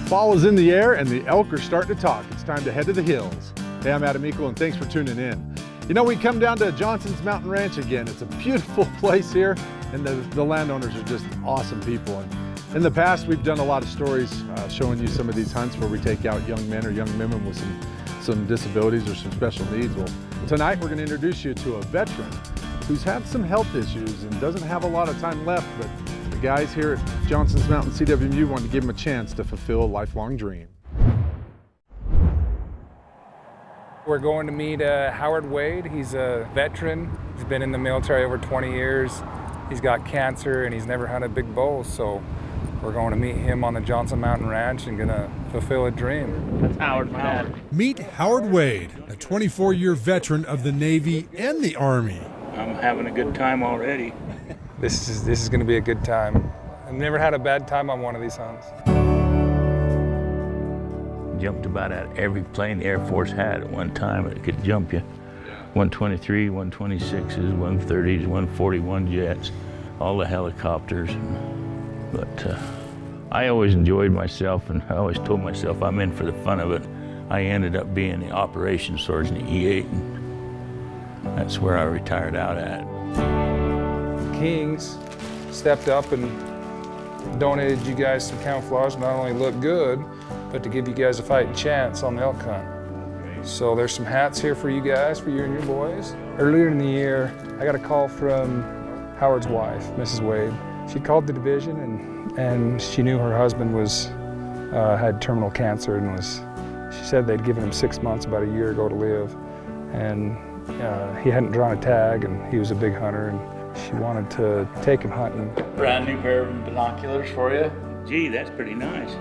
Fall is in the air and the elk are starting to talk. It's time to head to the hills. Hey, I'm Adam Equal and thanks for tuning in. You know, we come down to Johnson's Mountain Ranch again. It's a beautiful place here and the landowners are just awesome people. And in the past, we've done a lot of stories showing you some of these hunts where we take out young men or young women with some disabilities or some special needs. Well, tonight we're going to introduce you to a veteran who's had some health issues and doesn't have a lot of time left, but the guys here at Johnson's Mountain CWMU wanted to give him a chance to fulfill a lifelong dream. We're going to meet Howard Wade. He's a veteran. He's been in the military over 20 years. He's got cancer and he's never hunted big bulls, so we're going to meet him on the Johnson Mountain Ranch and gonna fulfill a dream. That's Howard, my dad. Meet Howard Wade, a 24-year veteran of the Navy and the Army. I'm having a good time already. This is gonna be a good time. I've never had a bad time on one of these hunts. Jumped about at every plane the Air Force had at one time. It could jump you. 123, 126s, 130s, 141 jets, all the helicopters. But I always enjoyed myself, and I always told myself I'm in for the fun of it. I ended up being the operations sergeant at E8, and that's where I retired out at. Kings stepped up and donated you guys some camouflage, not only look good, but to give you guys a fighting chance on the elk hunt. So there's some hats here for you guys, for you and your boys. Earlier in the year, I got a call from Howard's wife, Mrs. Wade. She called the division and she knew her husband had terminal cancer and she said they'd given him 6 months, about a year ago, to live. And he hadn't drawn a tag and he was a big hunter and she wanted to take him hunting. Brand new pair of binoculars for you. Gee, that's pretty nice.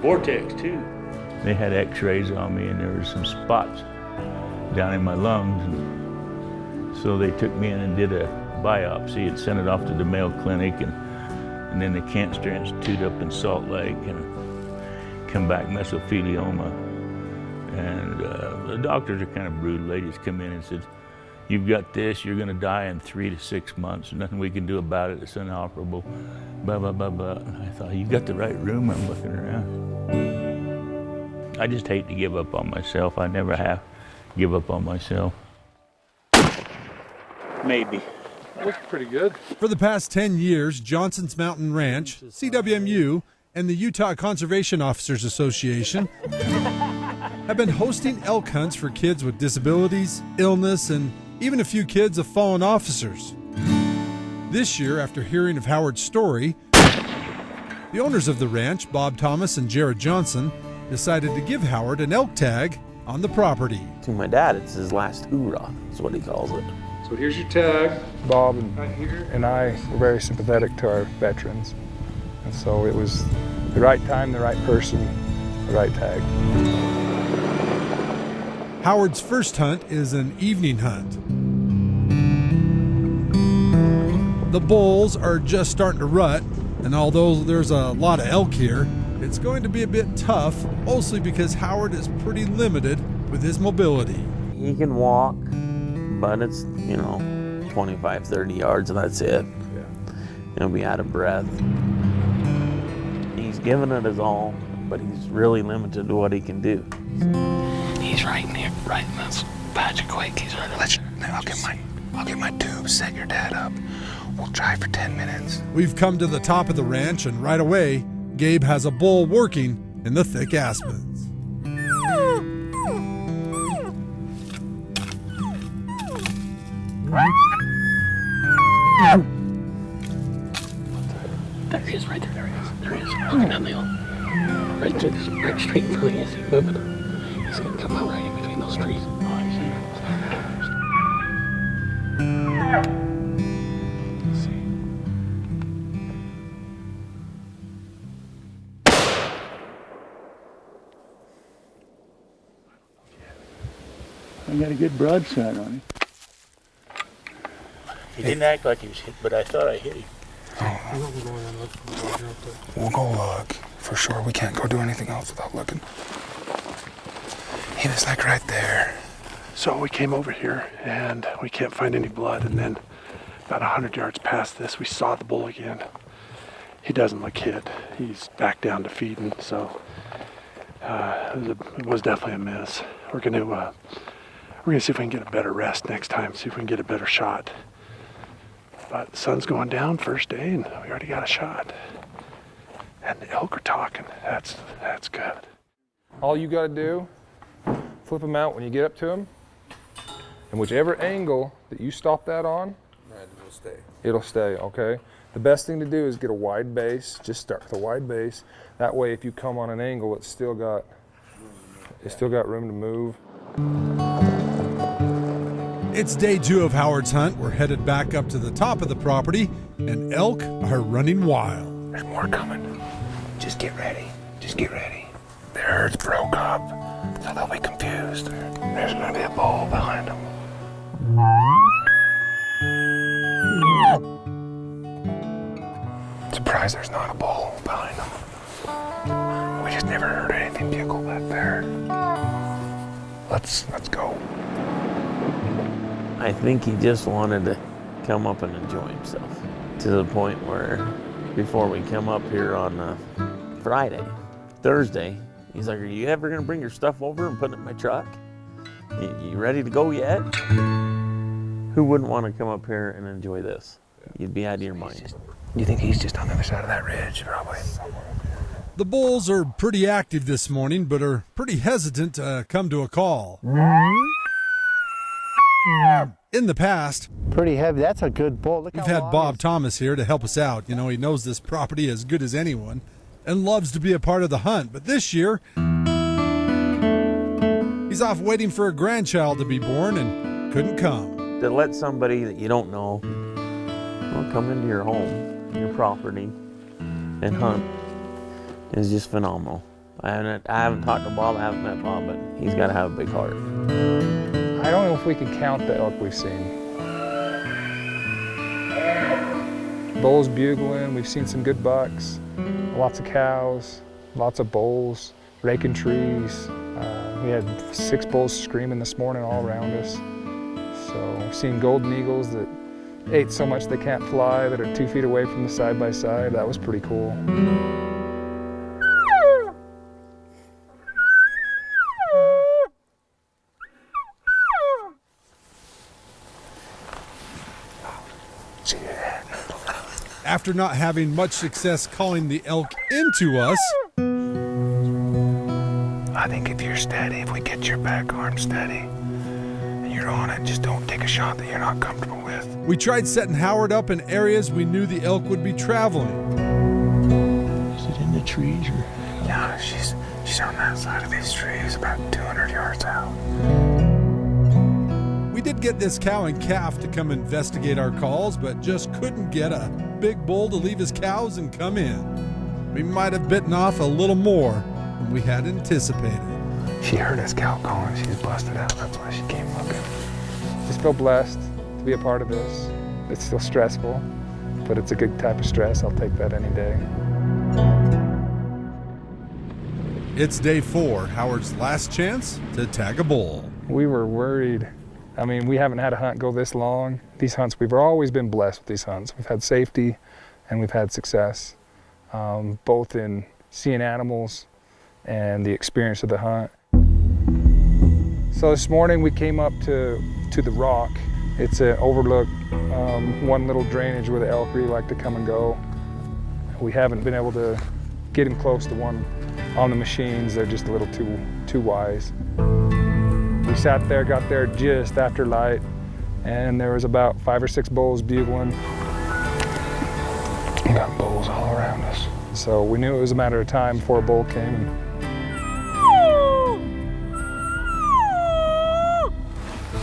Vortex too. They had x-rays on me and there were some spots down in my lungs. And so they took me in and did a biopsy and sent it off to the Mayo Clinic and then the Cancer Institute up in Salt Lake and come back mesothelioma. And the doctors are kind of brutal. They just come in and said, "You've got this, you're gonna die in 3 to 6 months. Nothing we can do about it, it's inoperable, blah, blah, blah, blah." And I thought, "You got the right room." I'm looking around. I just hate to give up on myself. I never have give up on myself. Maybe. That looks pretty good. For the past 10 years, Johnson's Mountain Ranch, CWMU, and the Utah Conservation Officers Association have been hosting elk hunts for kids with disabilities, illness, and even a few kids of fallen officers. This year, after hearing of Howard's story, the owners of the ranch, Bob Thomas and Jared Johnson, decided to give Howard an elk tag on the property. To my dad, it's his last hurrah, is what he calls it. So here's your tag. Bob and I were very sympathetic to our veterans. And so it was the right time, the right person, the right tag. Howard's first hunt is an evening hunt. The bulls are just starting to rut, and although there's a lot of elk here, it's going to be a bit tough, mostly because Howard is pretty limited with his mobility. He can walk, but it's, 25, 30 yards, and that's it. Yeah. He'll be out of breath. He's given it his all, but he's really limited to what he can do. He's right in here, right in this patch of quake. He's right there. I'll get my tube, set your dad up. We'll drive for 10 minutes. We've come to the top of the ranch, and right away, Gabe has a bull working in the thick aspens. There he is, right there. There he is. Looking down the hill. Right straight in front of you. Is he moving? He's gonna come out right in between those trees. Oh, he's in I got a good broadside on him. He didn't act like he was hit, but I thought I hit him. We'll go look. For sure, we can't go do anything else without looking. He was like right there. So we came over here and we can't find any blood, and then about 100 yards past this we saw the bull again. He doesn't look hit. He's back down to feeding, so It was definitely a miss. We're gonna see if we can get a better rest next time. See if we can get a better shot. But the sun's going down first day, and we already got a shot. And the elk are talking. That's good. All you got to do, flip them out when you get up to them, and whichever angle that you stop that on, it'll stay. It'll stay, okay? The best thing to do is get a wide base. Just start with a wide base. That way, if you come on an angle, it's still got room to move. It's day 2 of Howard's hunt. We're headed back up to the top of the property, and elk are running wild. There's more coming. Just get ready. Just get ready. Their herds broke up, so they'll be confused. There's gonna be a bull behind them. Surprised there's not a bull behind them. We just never heard anything bugle back there. Let's go. I think he just wanted to come up and enjoy himself to the point where before we come up here on Thursday, he's like, are you ever gonna bring your stuff over and put it in my truck? You ready to go yet? Who wouldn't want to come up here and enjoy this? You'd be out of your mind. You think he's just on the other side of that ridge, probably? The bulls are pretty active this morning, but are pretty hesitant to come to a call. In the past, pretty heavy. That's a good bull. Look, we've had Bob Thomas here to help us out. You know, he knows this property as good as anyone and loves to be a part of the hunt. But this year, he's off waiting for a grandchild to be born and couldn't come. To let somebody that you don't know come into your home, your property, and hunt is just phenomenal. I haven't talked to Bob, I haven't met Bob, but he's got to have a big heart. I don't know if we could count the elk we've seen. Bulls bugling, we've seen some good bucks, lots of cows, lots of bulls, raking trees. We had 6 bulls screaming this morning all around us. So we've seen golden eagles that ate so much they can't fly, that are 2 feet away from the side-by-side. That was pretty cool. After not having much success calling the elk into us, I think if you're steady, if we get your back arm steady, and you're on it, just don't take a shot that you're not comfortable with. we tried setting Howard up in areas we knew the elk would be traveling. Is it in the trees or? Yeah, she's on that side of these trees, about 200 yards out. We did get this cow and calf to come investigate our calls, but just couldn't get a big bull to leave his cows and come in. We might have bitten off a little more than we had anticipated. She heard us cow calling. She's busted out. That's why she came looking. Just feel blessed to be a part of this. It's still stressful, but it's a good type of stress. I'll take that any day. It's day 4, Howard's last chance to tag a bull. We were worried. I mean, we haven't had a hunt go this long. These hunts, we've always been blessed with these hunts. We've had safety and we've had success, both in seeing animals and the experience of the hunt. So this morning we came up to the rock. It's an overlook, one little drainage where the elk really like to come and go. We haven't been able to get him close to one on the machines. They're just a little too wise. We sat there, got there just after light, and there was about 5 or 6 bulls bugling. We got bulls all around us. So we knew it was a matter of time before a bull came.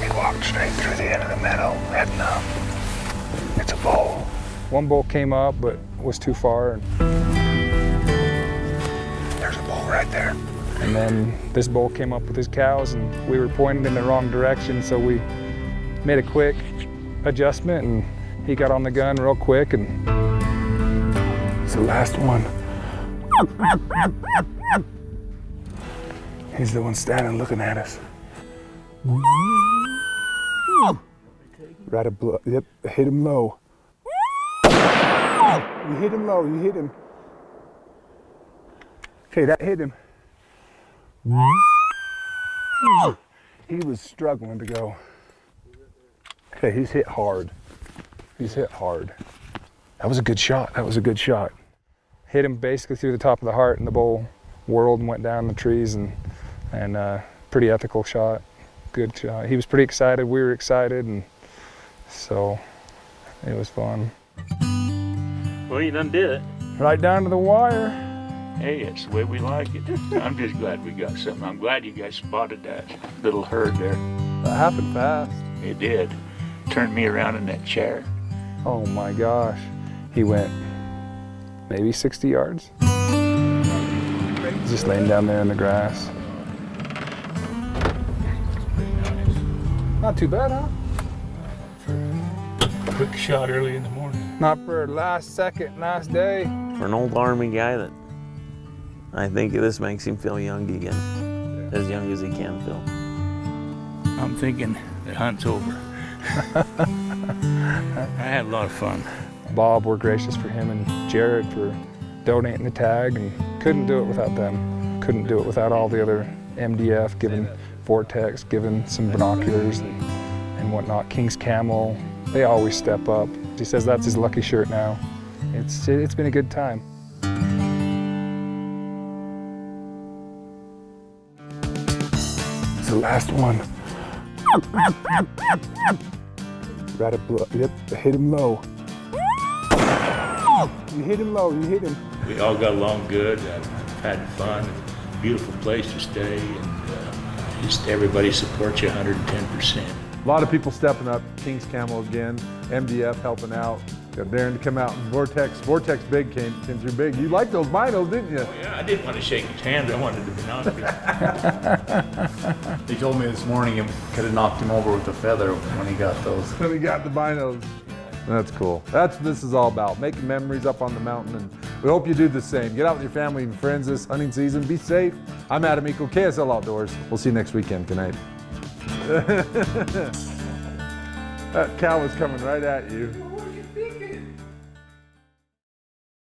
We walked straight through the end of the meadow, heading up. It's a bull. One bull came up, but was too far. There's a bull right there. And then this bull came up with his cows, and we were pointed in the wrong direction, so we made a quick adjustment, and he got on the gun real quick, and it's the last one. He's the one standing looking at us. Right above, yep, hit him low. You hit him low, you hit him. Okay, that hit him. He was struggling to go. Okay, he's hit hard. He's hit hard. That was a good shot. That was a good shot. Hit him basically through the top of the heart, and the bull whirled and went down the trees, and pretty ethical shot. Good shot. He was pretty excited. We were excited, and so it was fun. Well, you done did it. Right down to the wire. Hey, it's the way we like it. I'm just glad we got something. I'm glad you guys spotted that little herd there. That happened fast. It did. Turned me around in that chair. Oh my gosh. He went maybe 60 yards. Just laying down there in the grass. Not too bad, huh? Quick shot early in the morning. Not for last second, last day. For an old Army guy, that I think this makes him feel young again, as young as he can feel. I'm thinking the hunt's over. I had a lot of fun. Bob were gracious for him, and Jared for donating the tag, and couldn't do it without them. Couldn't do it without all the other MDF, giving Vortex, giving some binoculars and whatnot. King's Camel, they always step up. He says that's his lucky shirt now. It's been a good time. It's the last one. Right up, yep, hit him low. You hit him low, you hit him. We all got along good. I've had fun. Beautiful place to stay, and just everybody supports you 110%. A lot of people stepping up. King's Camel again. MDF helping out. Got Darren to come out. And Vortex Big came through big. You liked those binos, didn't you? Oh, yeah, I didn't want to shake his hand. I wanted to binoculars. He told me this morning he could have knocked him over with a feather when he got those. When he got the binos. That's cool. That's what this is all about. Making memories up on the mountain, and we hope you do the same. Get out with your family and friends this hunting season. Be safe. I'm Adam Eagle, KSL Outdoors. We'll see you next weekend. Good night. That cow was coming right at you.